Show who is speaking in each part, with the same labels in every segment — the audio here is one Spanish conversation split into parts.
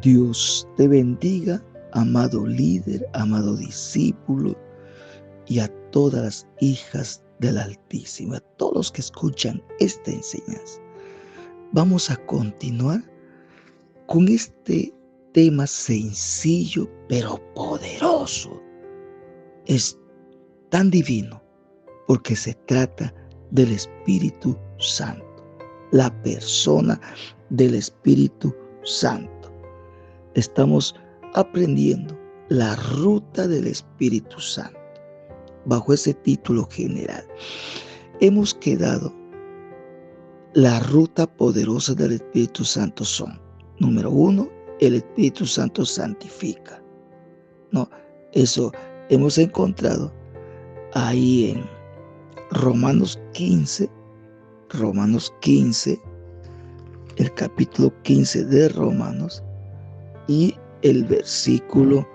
Speaker 1: Dios te bendiga, amado líder, amado discípulo, y a todas las hijas del Altísimo, a todos los que escuchan esta enseñanza. Vamos a continuar con este tema sencillo pero poderoso. Es tan divino porque se trata del Espíritu Santo, la persona del Espíritu Santo. Estamos aprendiendo la ruta del Espíritu Santo. Bajo ese título general, hemos quedado. La ruta poderosa del Espíritu Santo son: número 1, el Espíritu Santo santifica. No, eso hemos encontrado ahí en Romanos 15, el capítulo 15 de Romanos y el versículo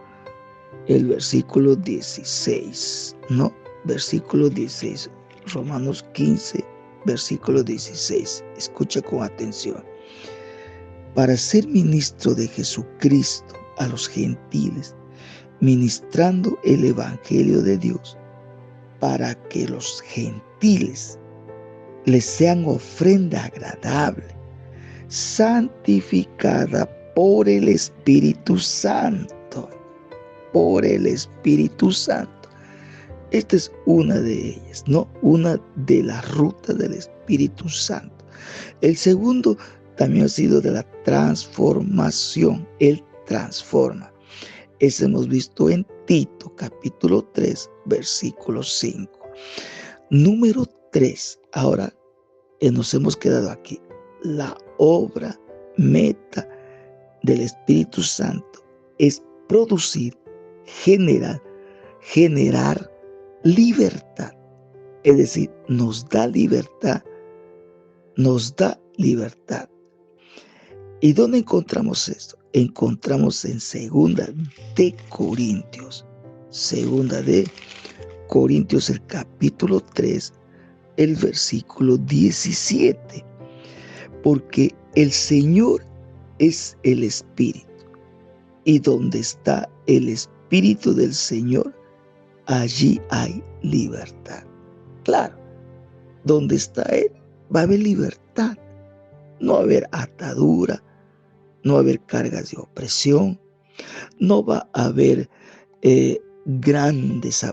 Speaker 1: 16, ¿no? Versículo 16, Romanos 15, versículo 16. Escucha con atención. Para ser ministro de Jesucristo a los gentiles, ministrando el evangelio de Dios, para que los gentiles les sean ofrenda agradable, santificada por el Espíritu Santo. Por el Espíritu Santo. Esta es una de ellas, ¿no? Una de las rutas del Espíritu Santo. El segundo también ha sido de la transformación. Él transforma. Eso hemos visto en Tito, capítulo 3, versículo 5. Número 3. Ahora nos hemos quedado aquí. La obra meta del Espíritu Santo es producir, generar libertad. Es decir, nos da libertad. ¿Y dónde encontramos esto? Encontramos en Segunda de Corintios, el capítulo 3, el versículo 17. Porque el Señor es el Espíritu, y donde está el Espíritu del Señor, allí hay libertad. Claro, donde está Él, va a haber libertad. No va a haber atadura, no va a haber cargas de opresión, no va a haber grandes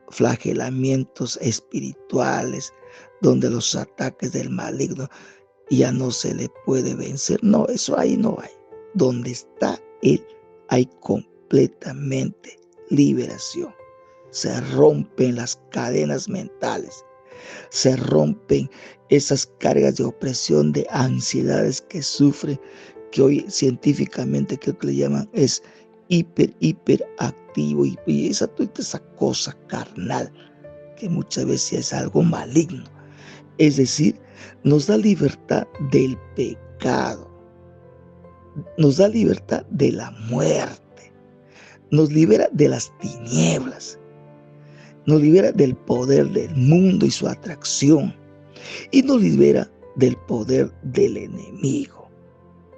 Speaker 1: flagelamientos espirituales, donde los ataques del maligno ya no se le puede vencer. No, eso ahí no hay. Donde está Él, hay completamente liberación. Se rompen las cadenas mentales, se rompen esas cargas de opresión, de ansiedades que sufre, que hoy científicamente creo que le llaman es hiperactivo, y esa cosa carnal que muchas veces es algo maligno. Es decir, nos da libertad del pecado, nos da libertad de la muerte, nos libera de las tinieblas, nos libera del poder del mundo y su atracción, y nos libera del poder del enemigo.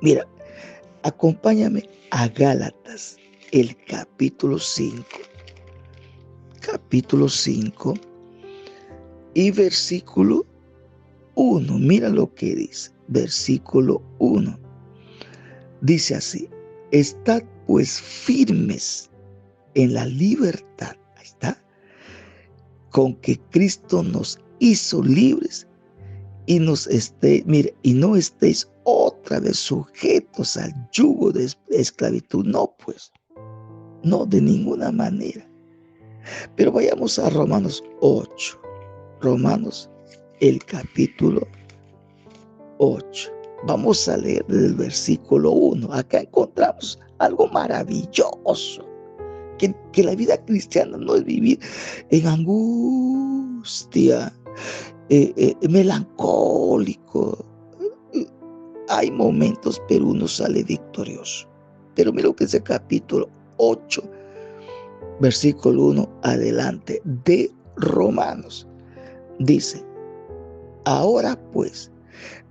Speaker 1: Mira, acompáñame a Gálatas, el capítulo 5 y versículo 1. Mira lo que dice, versículo 1. Dice así: estad pues firmes en la libertad, ahí está, con que Cristo nos hizo libres, y no estéis otra vez sujetos al yugo de esclavitud. No, pues, no, de ninguna manera. Pero vayamos a Romanos 8. Romanos, el capítulo 8. Vamos a leer desde el versículo 1. Acá encontramos algo maravilloso. Que la vida cristiana no es vivir en angustia, melancólico. Hay momentos, pero uno sale victorioso. Pero mira lo que es el capítulo 8, versículo 1 adelante de Romanos. Dice: ahora pues,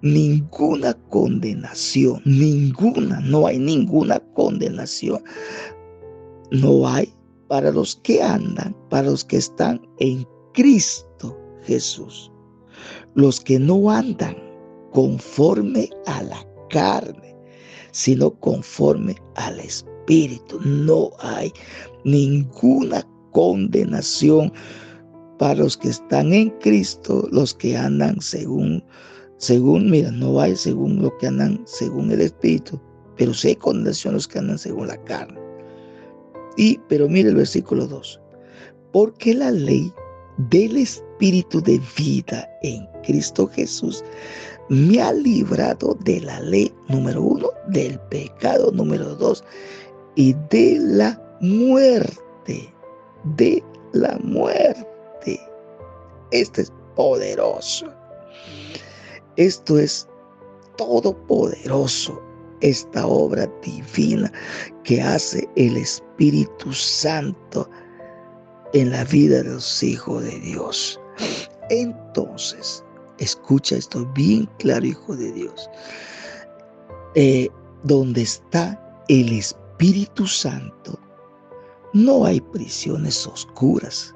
Speaker 1: ninguna condenación, ninguna, no hay ninguna condenación. No hay para los que andan, para los que están en Cristo Jesús. Los que no andan conforme a la carne, sino conforme al Espíritu. No hay ninguna condenación para los que están en Cristo, los que andan mira, no hay según lo que andan según el Espíritu, pero sí hay condenación los que andan según la carne. Pero mire el versículo 2. Porque la ley del Espíritu de vida en Cristo Jesús me ha librado de la ley, número 1, del pecado, número 2, y de la muerte. De la muerte. Esto es poderoso. Esto es todopoderoso. Esta obra divina que hace el Espíritu Santo en la vida de los hijos de Dios. Entonces, escucha esto bien claro, hijo de Dios. Donde está el Espíritu Santo, no hay prisiones oscuras,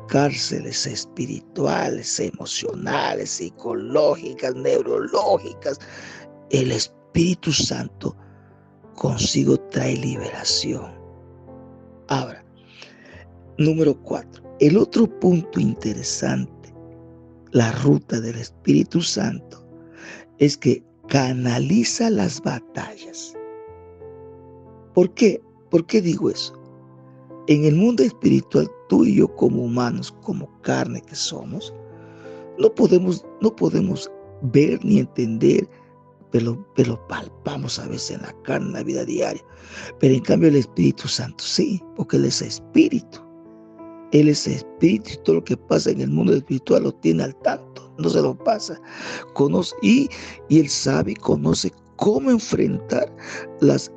Speaker 1: cárceles espirituales, emocionales, psicológicas, neurológicas. El Espíritu Santo consigo trae liberación. Ahora, número 4. El otro punto interesante, la ruta del Espíritu Santo, es que canaliza las batallas. ¿Por qué? ¿Por qué digo eso? En el mundo espiritual, tú y yo como humanos, como carne que somos, no podemos ver ni entender, pero palpamos a veces en la carne, en la vida diaria. Pero en cambio el Espíritu Santo sí, porque Él es Espíritu. Él es Espíritu y todo lo que pasa en el mundo espiritual lo tiene al tanto, no se lo pasa. Conoce y Él sabe y conoce cómo enfrentar los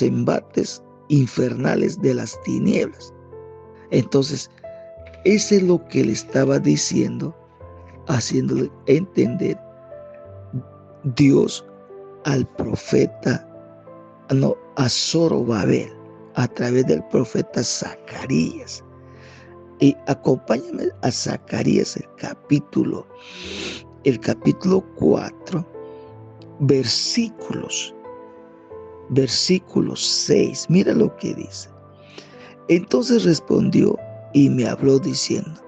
Speaker 1: embates infernales de las tinieblas. Entonces, eso es lo que le estaba diciendo, haciéndole entender Dios al profeta, a Zorobabel, a través del profeta Zacarías. Y acompáñame a Zacarías el capítulo 4, versículo 6. Mira lo que dice. Entonces respondió y me habló diciendo: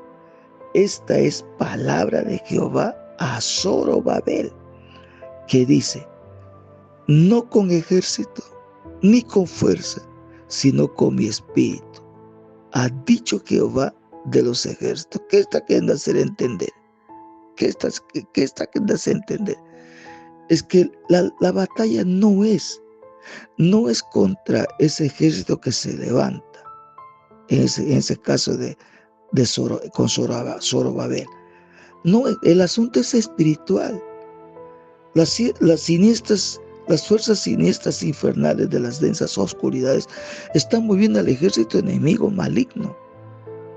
Speaker 1: esta es palabra de Jehová a Zorobabel, que dice: no con ejército ni con fuerza, sino con mi espíritu, ha dicho Jehová de los ejércitos. ¿Qué está queriendo hacer entender? ¿Qué está queriendo hacer entender? Es que la batalla no es contra ese ejército que se levanta, en ese caso con Zorobabel. No, el asunto es espiritual. Las fuerzas siniestras infernales de las densas oscuridades están moviendo al ejército enemigo maligno.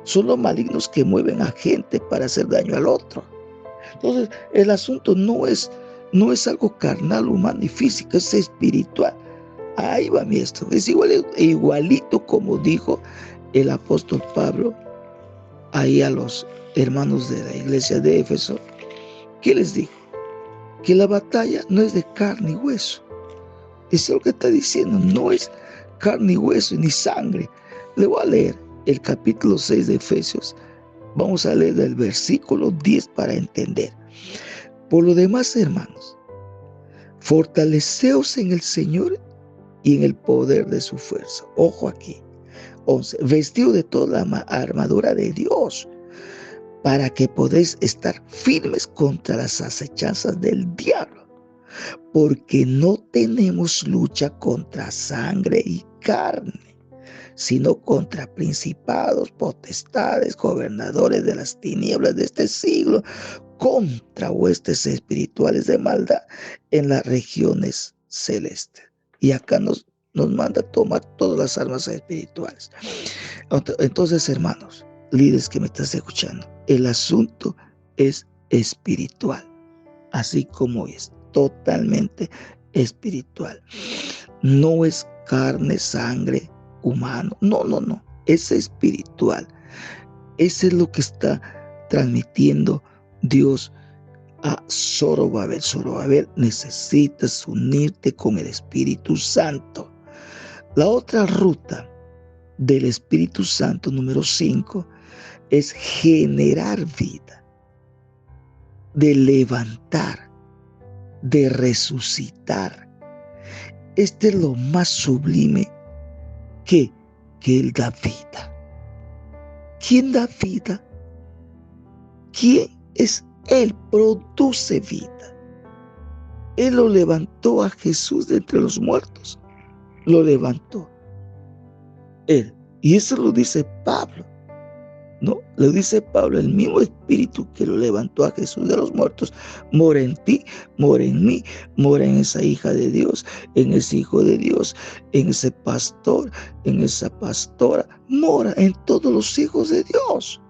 Speaker 1: Son los malignos que mueven a gente para hacer daño al otro. Entonces, el asunto no es algo carnal, humano y físico, es espiritual. Ahí va mi esto. Es igualito como dijo el apóstol Pablo ahí a los hermanos de la iglesia de Éfeso. ¿Qué les dijo? Que la batalla no es de carne y hueso. Eso es lo que está diciendo. No es carne y hueso ni sangre. Le voy a leer el capítulo 6 de Efesios. Vamos a leer del versículo 10 para entender. Por lo demás, hermanos, fortaleceos en el Señor y en el poder de su fuerza. Ojo aquí. 11. Vestido de toda la armadura de Dios, para que podáis estar firmes contra las acechanzas del diablo. Porque no tenemos lucha contra sangre y carne, sino contra principados, potestades, gobernadores de las tinieblas de este siglo, contra huestes espirituales de maldad en las regiones celestes. Y acá nos manda a tomar todas las armas espirituales. Entonces, hermanos, líderes que me estás escuchando, el asunto es espiritual. así como es, totalmente espiritual. No es carne, sangre, humano. No, no, no. Es espiritual. Eso es lo que está transmitiendo Dios a Zorobabel. Zorobabel, necesitas unirte con el Espíritu Santo. La otra ruta del Espíritu Santo, número 5, es generar vida, de levantar, de resucitar. Este es lo más sublime que Él da vida. ¿Quién da vida? ¿Quién es Él? Produce vida. Él lo levantó a Jesús de entre los muertos. Lo levantó Él. Y eso lo dice Pablo. No, lo dice Pablo, el mismo Espíritu que lo levantó a Jesús de los muertos, mora en ti, mora en mí, mora en esa hija de Dios, en ese hijo de Dios, en ese pastor, en esa pastora, mora en todos los hijos de Dios.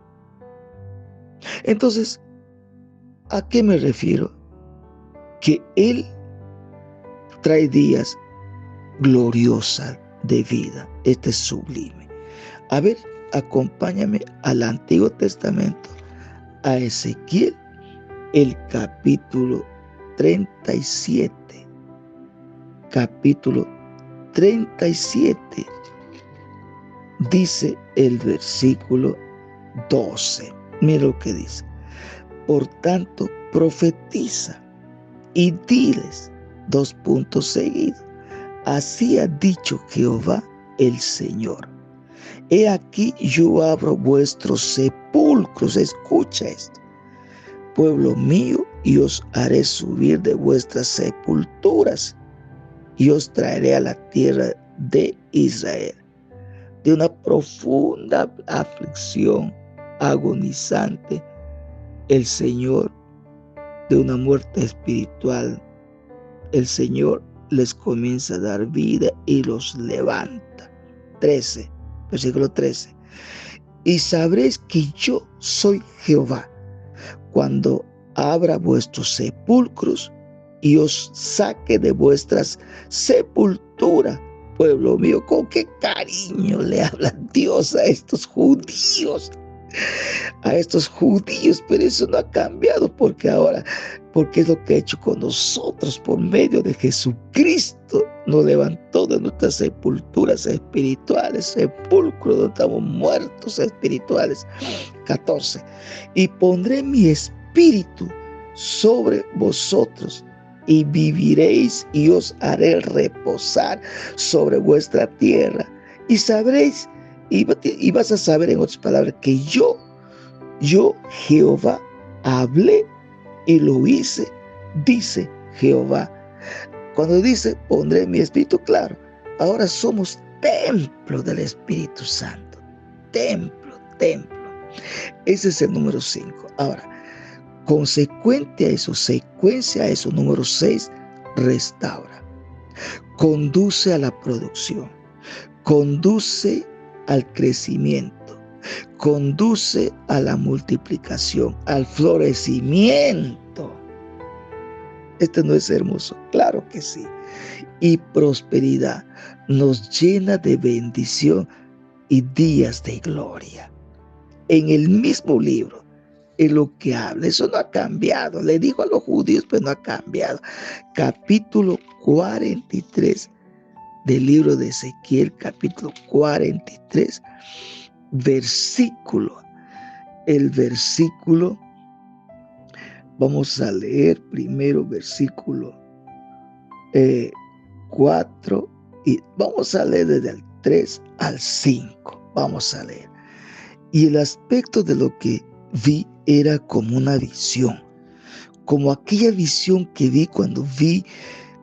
Speaker 1: Entonces, ¿a qué me refiero? Que Él trae días gloriosas de vida. Este es sublime. A ver, acompáñame al Antiguo Testamento, a Ezequiel, el capítulo 37. Capítulo 37. Dice el versículo 12. Mira lo que dice. Por tanto, profetiza y diles, 2 puntos seguidos. Así ha dicho Jehová el Señor. He aquí yo abro vuestros sepulcros, escucha esto, pueblo mío, y os haré subir de vuestras sepulturas, y os traeré a la tierra de Israel, de una profunda aflicción agonizante, el Señor, de una muerte espiritual, el Señor les comienza a dar vida y los levanta. 13. Versículo 13. Y sabréis que yo soy Jehová, cuando abra vuestros sepulcros y os saque de vuestras sepulturas. Pueblo mío, con qué cariño le habla Dios a estos judíos. A estos judíos, pero eso no ha cambiado porque es lo que ha hecho con nosotros por medio de Jesucristo. Nos levantó de nuestras sepulturas espirituales, sepulcros donde estamos muertos espirituales. 14. Y pondré mi espíritu sobre vosotros y viviréis, y os haré reposar sobre vuestra tierra. Y sabréis, y vas a saber, en otras palabras, que yo Jehová hablé y lo hice, dice Jehová. Cuando dice pondré mi espíritu, claro, ahora somos templo del Espíritu Santo. Templo. Ese es el número 5. Ahora, consecuente a eso, secuencia a eso, número 6, restaura. Conduce a la producción. Conduce al crecimiento, conduce a la multiplicación, al florecimiento. ¿Este no es hermoso? Claro que sí. Y prosperidad, nos llena de bendición y días de gloria. En el mismo libro, en lo que habla, eso no ha cambiado. Le digo a los judíos, pero no ha cambiado. Capítulo 43 del libro de Ezequiel, capítulo 43, el versículo, vamos a leer primero versículo 4, y vamos a leer desde el 3 al 5, vamos a leer. Y el aspecto de lo que vi era como una visión, como aquella visión que vi cuando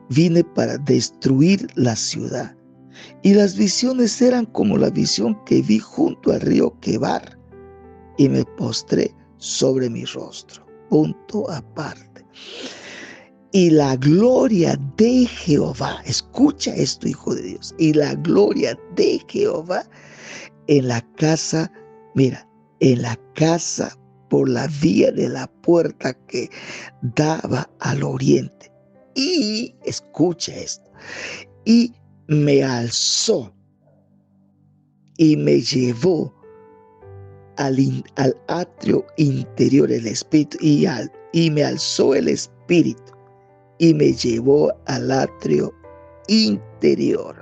Speaker 1: vine para destruir la ciudad. Y las visiones eran como la visión que vi junto al río Quebar, y me postré sobre mi rostro. Punto aparte. Y la gloria de Jehová, escucha esto, hijo de Dios, y la gloria de Jehová en la casa, mira, en la casa por la vía de la puerta que daba al oriente. Y, escucha esto, y me alzó y me llevó al atrio interior el espíritu y me alzó el espíritu y me llevó al atrio interior.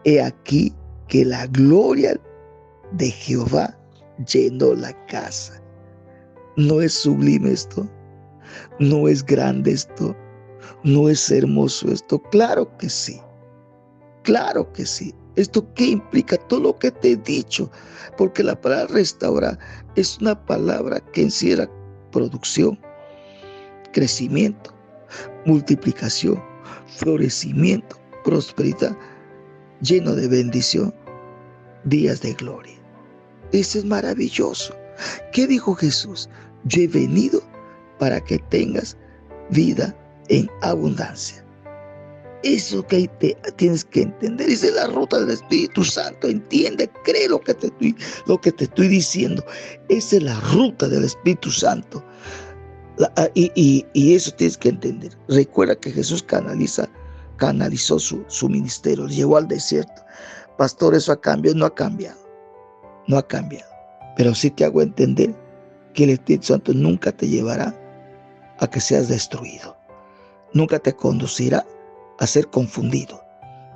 Speaker 1: He aquí que la gloria de Jehová llenó la casa. ¿No es sublime esto? ¿No es grande esto? ¿No es hermoso esto? Claro que sí. Claro que sí. ¿Esto qué implica? Todo lo que te he dicho. Porque la palabra restaurar es una palabra que encierra producción, crecimiento, multiplicación, florecimiento, prosperidad, lleno de bendición, días de gloria. Eso es maravilloso. ¿Qué dijo Jesús? Yo he venido para que tengas vida en abundancia. Eso que tienes que entender. Esa es la ruta del Espíritu Santo. Entiende, cree lo que te estoy diciendo. Esa es la ruta del Espíritu Santo. Y eso tienes que entender. Recuerda que Jesús canalizó su ministerio, lo llevó al desierto. Pastor, eso ha cambiado. No ha cambiado. No ha cambiado. Pero sí te hago entender que el Espíritu Santo nunca te llevará a que seas destruido. Nunca te conducirá a ser confundido,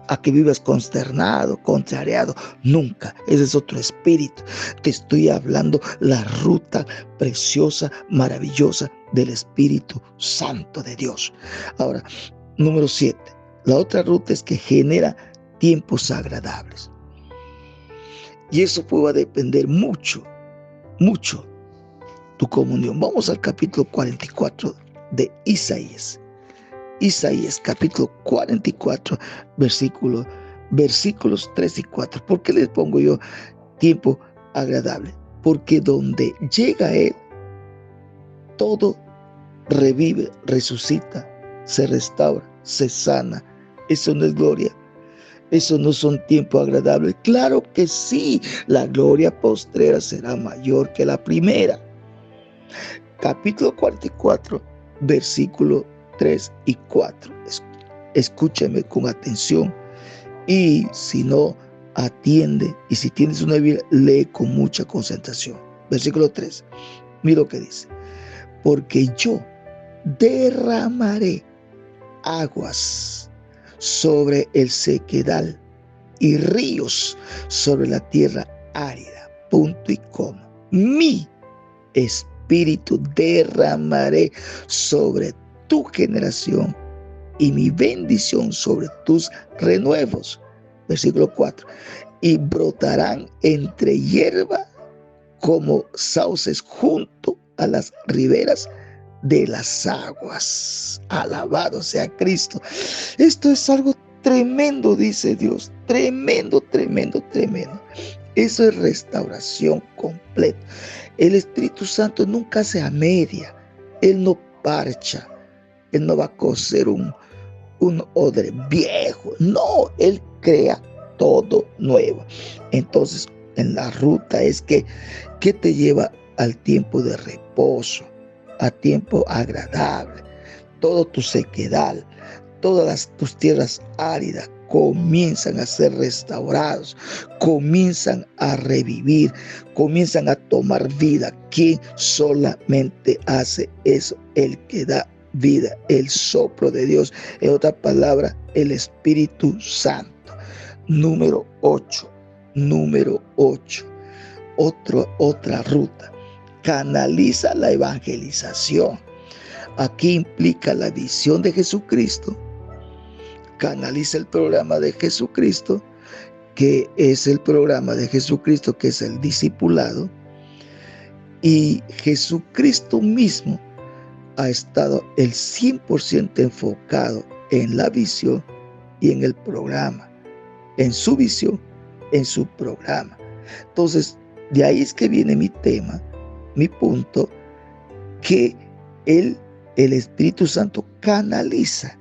Speaker 1: a que vivas consternado, contrariado. Nunca. Ese es otro espíritu. Te estoy hablando la ruta preciosa, maravillosa del Espíritu Santo de Dios. Ahora, número 7. La otra ruta es que genera tiempos agradables. Y eso puede depender mucho tu comunión. Vamos al capítulo 44 de Isaías. Isaías capítulo 44, versículos 3 y 4. ¿Por qué les pongo yo tiempo agradable? Porque donde llega Él, todo revive, resucita, se restaura, se sana. Eso no es gloria. Eso no son tiempos agradables. Claro que sí, la gloria postrera será mayor que la primera. Capítulo 44, versículo 3 y 4. Escúchame con atención y si no atiende y si tienes una Biblia, lee con mucha concentración. Versículo 3. Mira lo que dice. Porque yo derramaré aguas sobre el sequedal y ríos sobre la tierra árida. Punto y coma. Mi espíritu derramaré sobre tu generación y mi bendición sobre tus renuevos. Versículo 4. Y brotarán entre hierba como sauces junto a las riberas de las aguas. Alabado sea Cristo. Esto es algo tremendo, dice Dios. Tremendo, tremendo, tremendo. Eso es restauración completa. El Espíritu Santo nunca hace a media. Él no parcha. Él no va a coser un odre viejo. No, Él crea todo nuevo. Entonces, en la ruta es que te lleva al tiempo de reposo, a tiempo agradable. Todo tu sequedad, todas tus tierras áridas comienzan a ser restaurados, comienzan a revivir, comienzan a tomar vida. ¿Quién solamente hace eso? El que da vida, el soplo de Dios. En otra palabra, el Espíritu Santo. Número 8. Otra ruta. Canaliza la evangelización. Aquí implica la visión de Jesucristo. Canaliza el programa de Jesucristo, que es el programa de Jesucristo, que es el discipulado. Y Jesucristo mismo ha estado el 100% enfocado en la visión y en el programa, en su visión, en su programa. Entonces, de ahí es que viene mi tema, mi punto, que el Espíritu Santo canaliza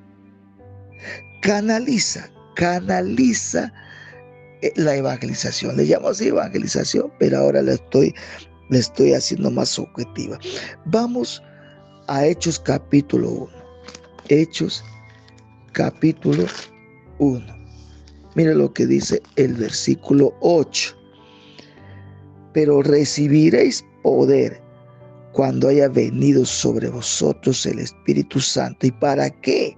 Speaker 1: la evangelización. Le llamo así evangelización, pero ahora le estoy Le estoy haciendo más objetiva. Vamos a Hechos capítulo 1. Hechos capítulo 1. Mira lo que dice el versículo 8. Pero recibiréis poder cuando haya venido sobre vosotros el Espíritu Santo. ¿Y para qué?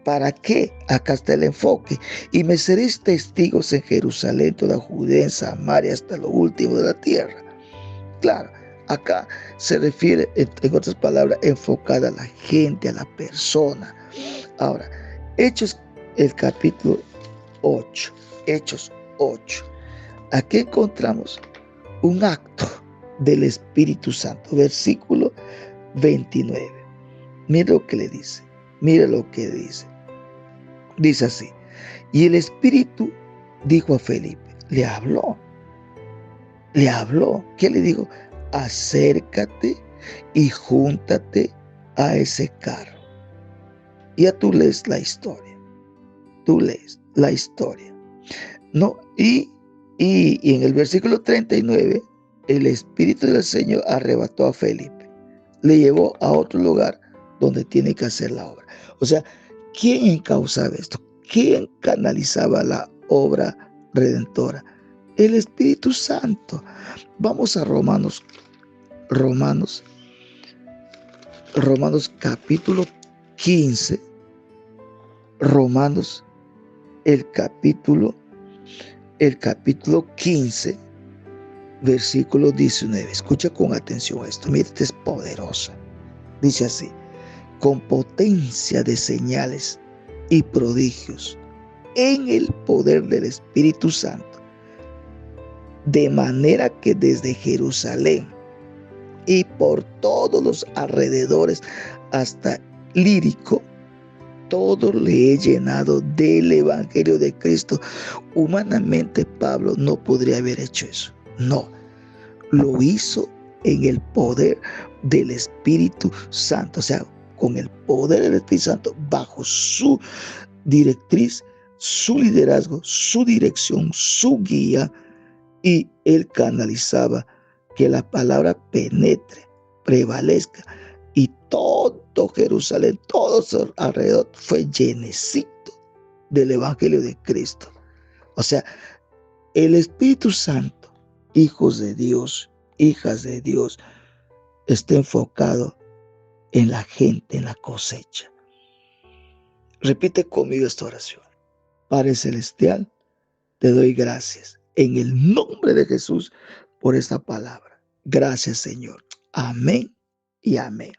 Speaker 1: ¿Para qué? Acá está el enfoque. Y me seréis testigos en Jerusalén, toda Judea, en Samaria, hasta lo último de la tierra. Claro, acá se refiere, en otras palabras, enfocada a la gente, a la persona. Ahora, Hechos, el capítulo 8. Hechos 8. Aquí encontramos un acto del Espíritu Santo. Versículo 29. Mira lo que le dice. Mira lo que dice. Dice así. Y el Espíritu dijo a Felipe, le habló. ¿Qué le dijo? Acércate y júntate a ese carro. Ya tú lees la historia. ¿No? Y en el versículo 39, el Espíritu del Señor arrebató a Felipe. Le llevó a otro lugar donde tiene que hacer la obra. O sea, ¿quién encauzaba esto? ¿Quién canalizaba la obra redentora? El Espíritu Santo. Vamos a Romanos capítulo 15. Romanos, el capítulo 15, versículo 19. Escucha con atención esto. Mira, esto es poderoso. Dice así: con potencia de señales y prodigios en el poder del Espíritu Santo, de manera que desde Jerusalén y por todos los alrededores hasta Lírico, todo le he llenado del Evangelio de Cristo. Humanamente Pablo no podría haber hecho eso. No, lo hizo en el poder del Espíritu Santo. O sea, con el poder del Espíritu Santo, bajo su directriz, su liderazgo, su dirección, su guía, y él canalizaba que la palabra penetre, prevalezca, y todo Jerusalén, todo su alrededor fue llenecito del Evangelio de Cristo. O sea, el Espíritu Santo, hijos de Dios, hijas de Dios, está enfocado en la gente, en la cosecha. Repite conmigo esta oración. Padre Celestial, te doy gracias en el nombre de Jesús por esta palabra. Gracias, Señor. Amén y amén.